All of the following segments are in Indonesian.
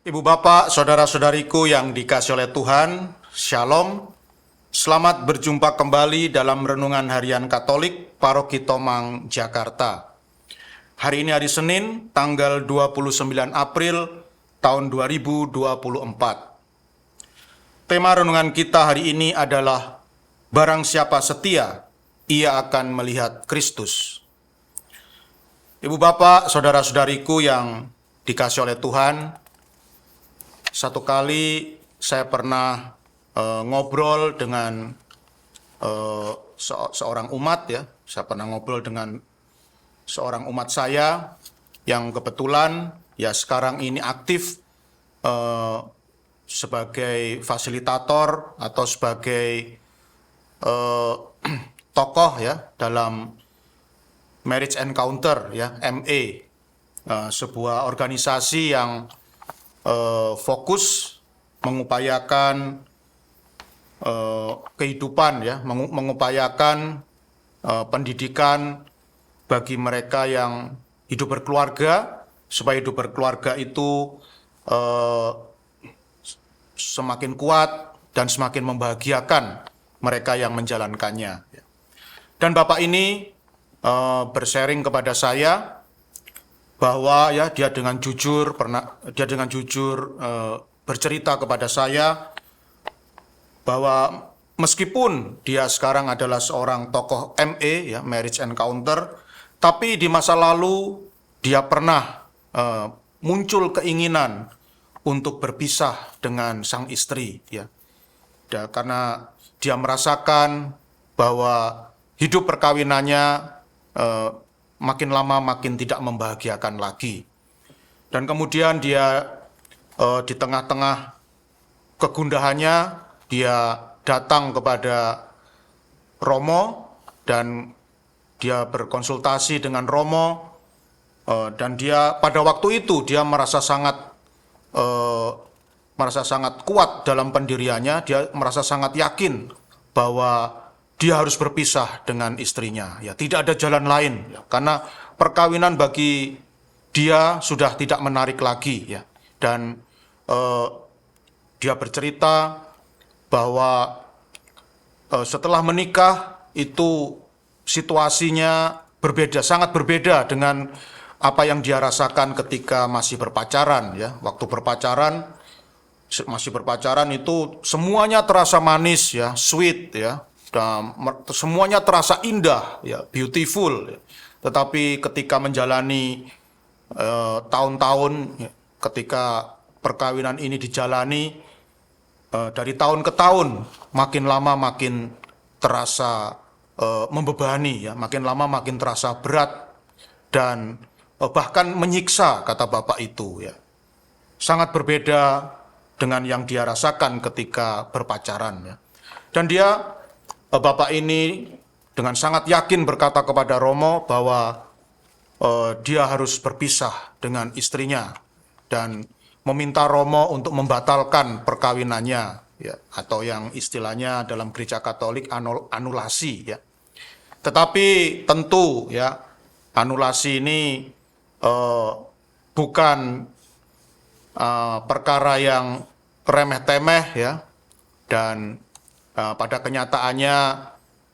Ibu bapak, saudara-saudariku yang dikasihi oleh Tuhan, Shalom. Selamat berjumpa kembali dalam Renungan Harian Katolik Paroki Tomang, Jakarta. Hari ini hari Senin, tanggal 29 April tahun 2024. Tema renungan kita hari ini adalah Barang siapa setia, ia akan melihat Kristus. Ibu bapak, saudara-saudariku yang dikasihi oleh Tuhan, satu kali saya pernah ngobrol dengan seorang umat ya. Saya pernah ngobrol dengan seorang umat saya yang kebetulan ya sekarang ini aktif sebagai fasilitator atau sebagai tokoh ya dalam Marriage Encounter ya, ME, sebuah organisasi yang fokus mengupayakan kehidupan ya, mengupayakan pendidikan bagi mereka yang hidup berkeluarga, supaya hidup berkeluarga itu semakin kuat dan semakin membahagiakan mereka yang menjalankannya. Dan Bapak ini bersharing kepada saya bahwa ya dia dengan jujur bercerita kepada saya bahwa meskipun dia sekarang adalah seorang tokoh ME ya, Marriage Encounter, tapi di masa lalu dia pernah muncul keinginan untuk berpisah dengan sang istri ya. Karena dia merasakan bahwa hidup perkawinannya makin lama makin tidak membahagiakan lagi. Dan kemudian dia di tengah-tengah kegundahannya, dia datang kepada Romo dan dia berkonsultasi dengan Romo, dan dia pada waktu itu dia merasa sangat kuat dalam pendiriannya. Dia merasa sangat yakin bahwa dia harus berpisah dengan istrinya. Ya, tidak ada jalan lain ya, karena perkawinan bagi dia sudah tidak menarik lagi ya. Dan dia bercerita bahwa setelah menikah itu situasinya berbeda, sangat berbeda dengan apa yang dia rasakan ketika masih berpacaran ya. Waktu masih berpacaran itu semuanya terasa manis ya, sweet ya. Dan semuanya terasa indah, ya, beautiful. Ya. Tetapi ketika menjalani tahun-tahun, ya, ketika perkawinan ini dijalani dari tahun ke tahun, makin lama makin terasa membebani, ya, makin lama makin terasa berat dan bahkan menyiksa, kata Bapak itu. Ya. Sangat berbeda dengan yang dia rasakan ketika berpacaran. Ya. Dan Bapak ini dengan sangat yakin berkata kepada Romo bahwa dia harus berpisah dengan istrinya dan meminta Romo untuk membatalkan perkawinannya ya, atau yang istilahnya dalam Gereja Katolik anulasi ya. Tetapi tentu ya anulasi ini bukan perkara yang remeh-temeh ya, dan pada kenyataannya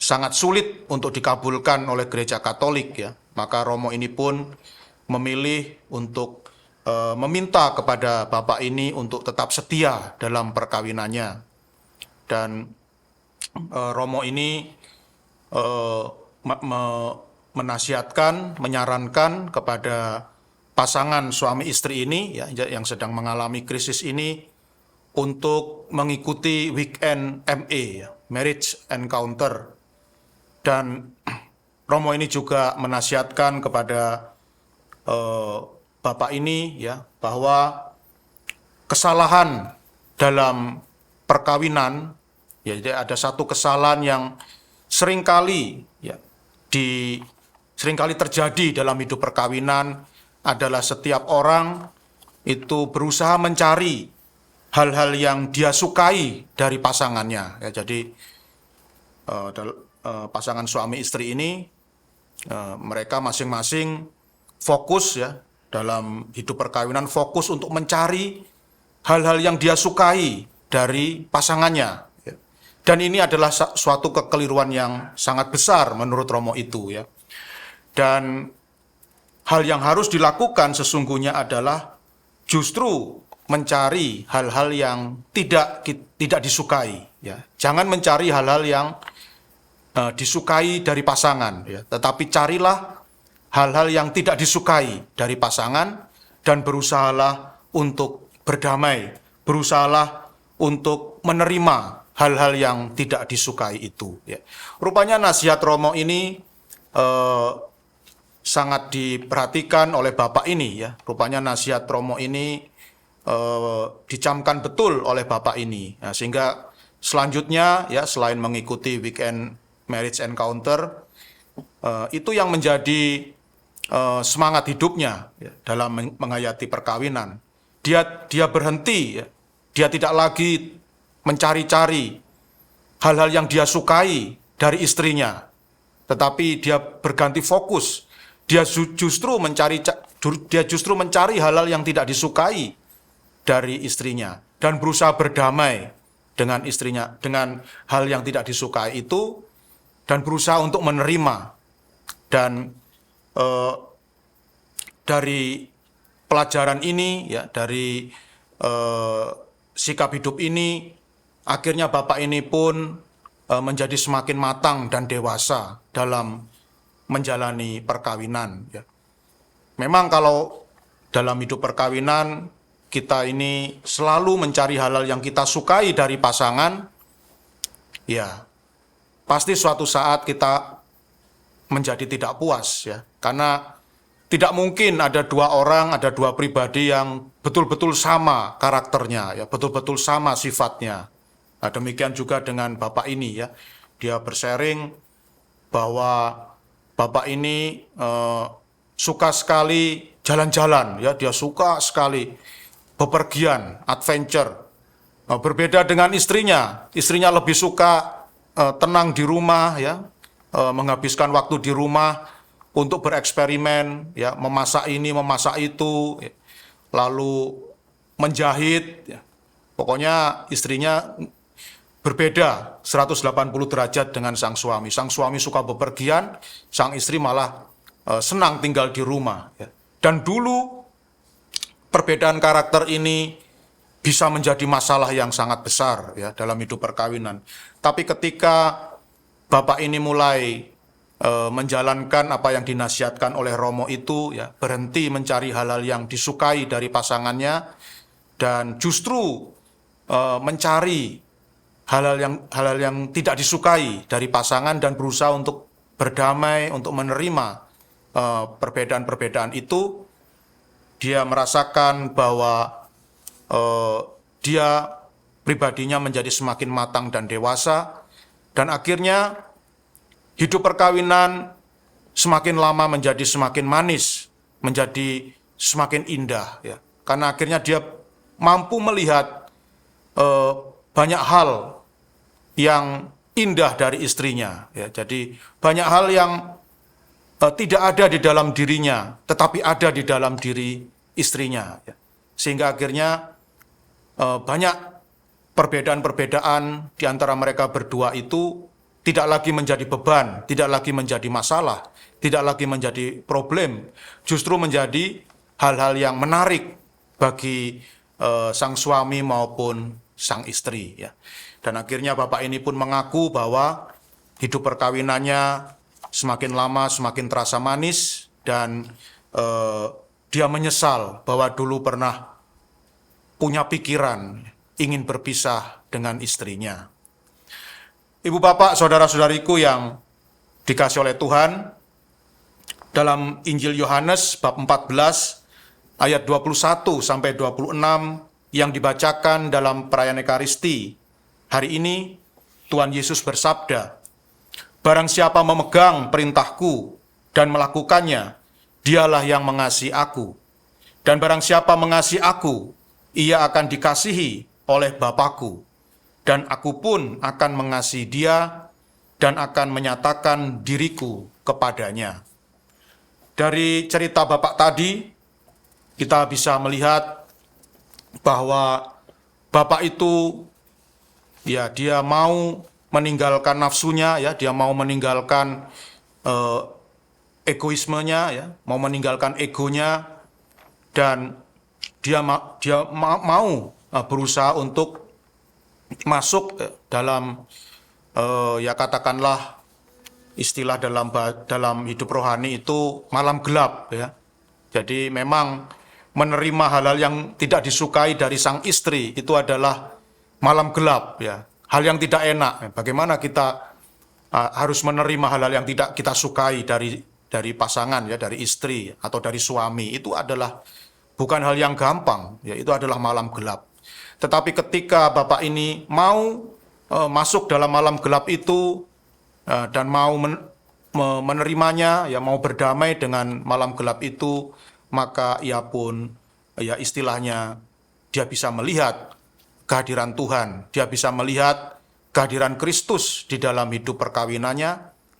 sangat sulit untuk dikabulkan oleh Gereja Katolik ya. Maka Romo ini pun memilih untuk meminta kepada Bapak ini untuk tetap setia dalam perkawinannya. Dan Romo ini menasihatkan, menyarankan kepada pasangan suami istri ini ya, yang sedang mengalami krisis ini untuk mengikuti weekend ME, Marriage Encounter. Dan Romo ini juga menasihatkan kepada Bapak ini ya, bahwa kesalahan dalam perkawinan, ya, jadi ada satu kesalahan yang seringkali terjadi dalam hidup perkawinan adalah setiap orang itu berusaha mencari hal-hal yang dia sukai dari pasangannya. Ya, jadi pasangan suami istri ini mereka masing-masing fokus ya dalam hidup perkawinan, fokus untuk mencari hal-hal yang dia sukai dari pasangannya. Dan ini adalah suatu kekeliruan yang sangat besar menurut Romo itu ya. Dan hal yang harus dilakukan sesungguhnya adalah justru mencari hal-hal yang tidak disukai ya. Jangan mencari hal-hal yang disukai dari pasangan ya, tetapi carilah hal-hal yang tidak disukai dari pasangan dan berusahalah untuk berdamai, berusahalah untuk menerima hal-hal yang tidak disukai itu. Ya. Rupanya nasihat Romo ini sangat diperhatikan oleh Bapak ini. Ya. Rupanya nasihat Romo ini dicamkan betul oleh Bapak ini. Nah, sehingga selanjutnya ya selain mengikuti weekend marriage encounter, itu yang menjadi semangat hidupnya ya, dalam menghayati perkawinan. Dia berhenti, ya. Dia tidak lagi mencari-cari hal-hal yang dia sukai dari istrinya, tetapi dia berganti fokus. Dia justru mencari hal-hal yang tidak disukai dari istrinya dan berusaha berdamai dengan istrinya dengan hal yang tidak disukai itu dan berusaha untuk menerima. Dan dari pelajaran ini ya, dari sikap hidup ini, akhirnya Bapak ini pun menjadi semakin matang dan dewasa dalam menjalani perkawinan. Ya. Memang kalau dalam hidup perkawinan kita ini selalu mencari hal-hal yang kita sukai dari pasangan, ya pasti suatu saat kita menjadi tidak puas ya, karena tidak mungkin ada dua orang, ada dua pribadi yang betul-betul sama karakternya, ya, betul-betul sama sifatnya. Nah, demikian juga dengan Bapak ini ya, dia bersharing bahwa Bapak ini suka sekali jalan-jalan, ya, dia suka sekali bepergian, adventure. Nah, berbeda dengan istrinya lebih suka tenang di rumah, ya, menghabiskan waktu di rumah untuk bereksperimen, ya, memasak ini, memasak itu, ya, lalu menjahit. Ya. Pokoknya istrinya berbeda 180 derajat dengan sang suami. Sang suami suka bepergian, sang istri malah senang tinggal di rumah. Ya. Dan dulu perbedaan karakter ini bisa menjadi masalah yang sangat besar ya dalam hidup perkawinan. Tapi ketika Bapak ini mulai menjalankan apa yang dinasihatkan oleh Romo itu, ya, berhenti mencari hal-hal yang disukai dari pasangannya dan justru mencari hal-hal yang tidak disukai dari pasangan dan berusaha untuk berdamai, untuk menerima perbedaan-perbedaan itu. Dia merasakan bahwa dia pribadinya menjadi semakin matang dan dewasa, dan akhirnya hidup perkawinan semakin lama menjadi semakin manis, menjadi semakin indah, ya. Karena akhirnya dia mampu melihat banyak hal yang indah dari istrinya, ya. Jadi banyak hal yang tidak ada di dalam dirinya, tetapi ada di dalam diri istrinya, ya. Sehingga akhirnya banyak perbedaan-perbedaan di antara mereka berdua itu tidak lagi menjadi beban, tidak lagi menjadi masalah, tidak lagi menjadi problem, justru menjadi hal-hal yang menarik bagi sang suami maupun sang istri. Ya. Dan akhirnya Bapak ini pun mengaku bahwa hidup perkawinannya semakin lama semakin terasa manis, dan dia menyesal bahwa dulu pernah punya pikiran ingin berpisah dengan istrinya. Ibu bapak, saudara-saudariku yang dikasih oleh Tuhan, dalam Injil Yohanes bab 14 ayat 21 sampai 26 yang dibacakan dalam perayaan Ekaristi hari ini, Tuhan Yesus bersabda, "Barang siapa memegang perintahku dan melakukannya, dialah yang mengasihi aku. Dan barang siapa mengasihi aku, ia akan dikasihi oleh Bapa-Ku. Dan aku pun akan mengasihi dia dan akan menyatakan diriku kepadanya." Dari cerita Bapak tadi, kita bisa melihat bahwa bapak itu ya dia mau meninggalkan nafsunya, ya dia mau meninggalkan egoismenya, ya mau meninggalkan egonya, dan dia mau berusaha untuk masuk dalam ya katakanlah istilah dalam hidup rohani itu malam gelap, ya. Jadi memang menerima hal-hal yang tidak disukai dari sang istri itu adalah malam gelap, ya. Hal yang tidak enak. Bagaimana kita harus menerima hal-hal yang tidak kita sukai dari pasangan, ya, dari istri atau dari suami, itu adalah bukan hal yang gampang, ya, itu adalah malam gelap. Tetapi ketika bapak ini mau masuk dalam malam gelap itu dan mau menerimanya, ya mau berdamai dengan malam gelap itu, maka ia pun ya istilahnya dia bisa melihat kehadiran Tuhan, dia bisa melihat kehadiran Kristus di dalam hidup perkawinannya,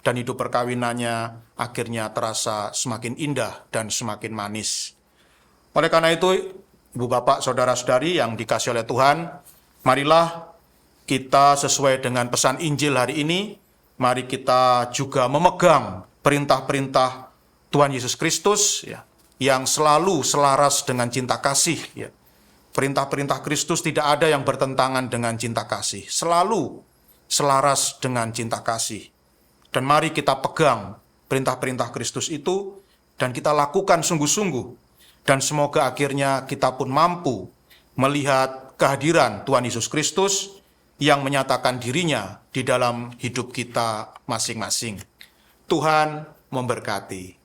dan hidup perkawinannya akhirnya terasa semakin indah dan semakin manis. Oleh karena itu, Ibu Bapak, Saudara-saudari yang dikasihi oleh Tuhan, marilah kita sesuai dengan pesan Injil hari ini, mari kita juga memegang perintah-perintah Tuhan Yesus Kristus, ya, yang selalu selaras dengan cinta kasih. Ya. Perintah-perintah Kristus tidak ada yang bertentangan dengan cinta kasih, selalu selaras dengan cinta kasih. Dan mari kita pegang perintah-perintah Kristus itu dan kita lakukan sungguh-sungguh. Dan semoga akhirnya kita pun mampu melihat kehadiran Tuhan Yesus Kristus yang menyatakan dirinya di dalam hidup kita masing-masing. Tuhan memberkati.